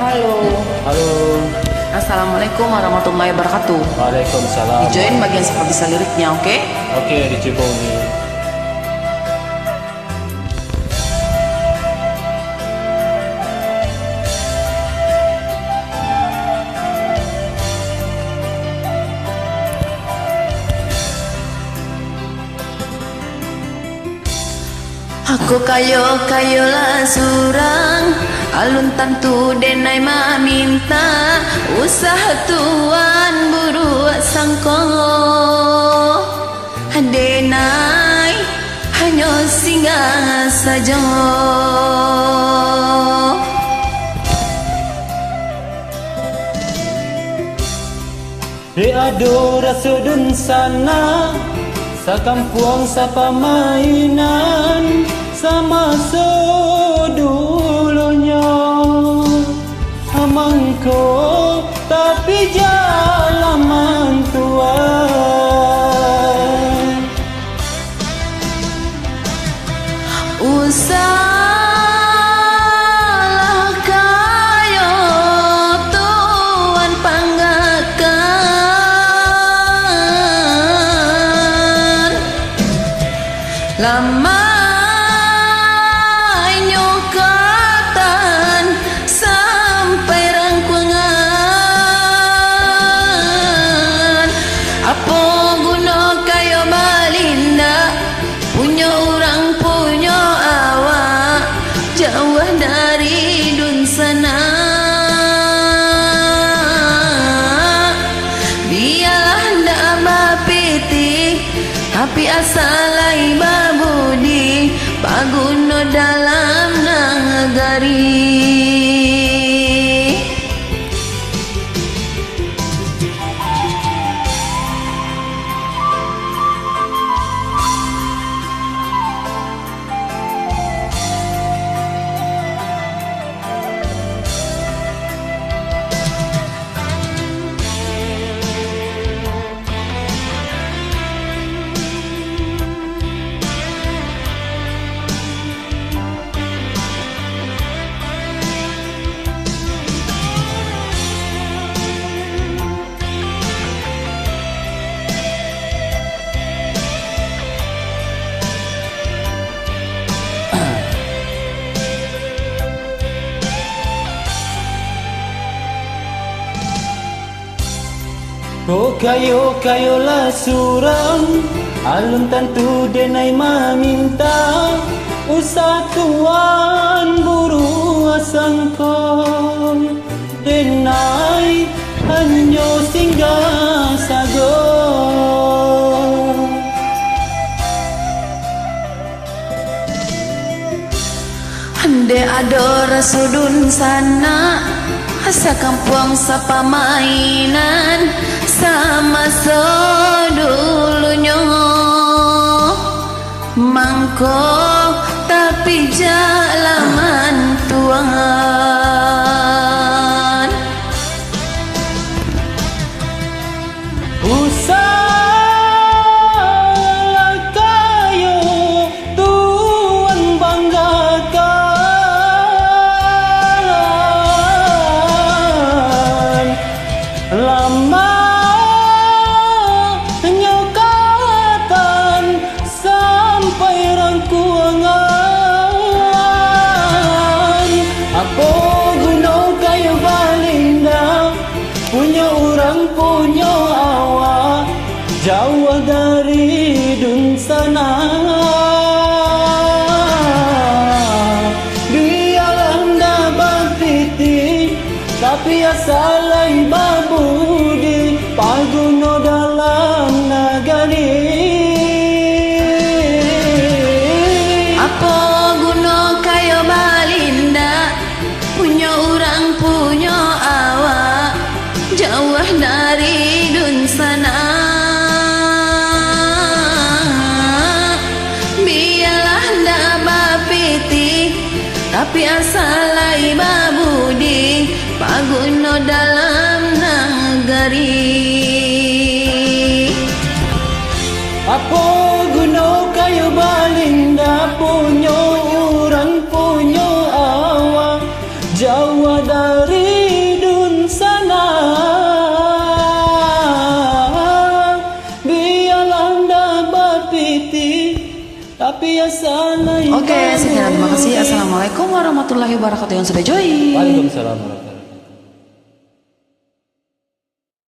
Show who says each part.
Speaker 1: Halo.
Speaker 2: Halo.
Speaker 1: Assalamualaikum warahmatullahi wabarakatuh.
Speaker 2: Waalaikumsalam.
Speaker 1: Dijoin bagian supervisa liriknya, oke?
Speaker 2: Oke, dicoba nih.
Speaker 1: Aku kayo lah surang, alun tantu denai maminta, usaha tuan buru sangko denai hanya singgah saja.
Speaker 2: Ado rasudun sana, sakampuang sa pamainan, sama dulunya amangko tapi jalaman tuan
Speaker 1: usalah kayo tuan panggakan lama dari dun sana, biarlah ndak bapiti tapi asalai babudi paguno dalam nagari.
Speaker 2: Oh kayo lah surang, alun tantu denai maminta, usah tuan buru asangko denai hanya singgah sago.
Speaker 1: Ande ador sudun sana, asa kampung sapa mainan, sama dulunya mangko tapi jalaman tuan
Speaker 2: usaha kayo tuan banggakan lama apa guna kayo balinda, punya orang punya awak, jauh dari dun sana. Biarlah ndak bapiti tapi asalai babudi paguno dalam nagari.
Speaker 1: Jauh dari dun sana, biarlah ndak bapiti tapi asalai babudi paguno dalam nagari.
Speaker 2: Apa guna kayo balinda, punya orang punya awak, jauh dari tapi asalai
Speaker 1: Oke, sekian terima kasih. Assalamualaikum warahmatullahi wabarakatuh yang sudah join.
Speaker 2: Waalaikumsalam warahmatullahi wabarakatuh.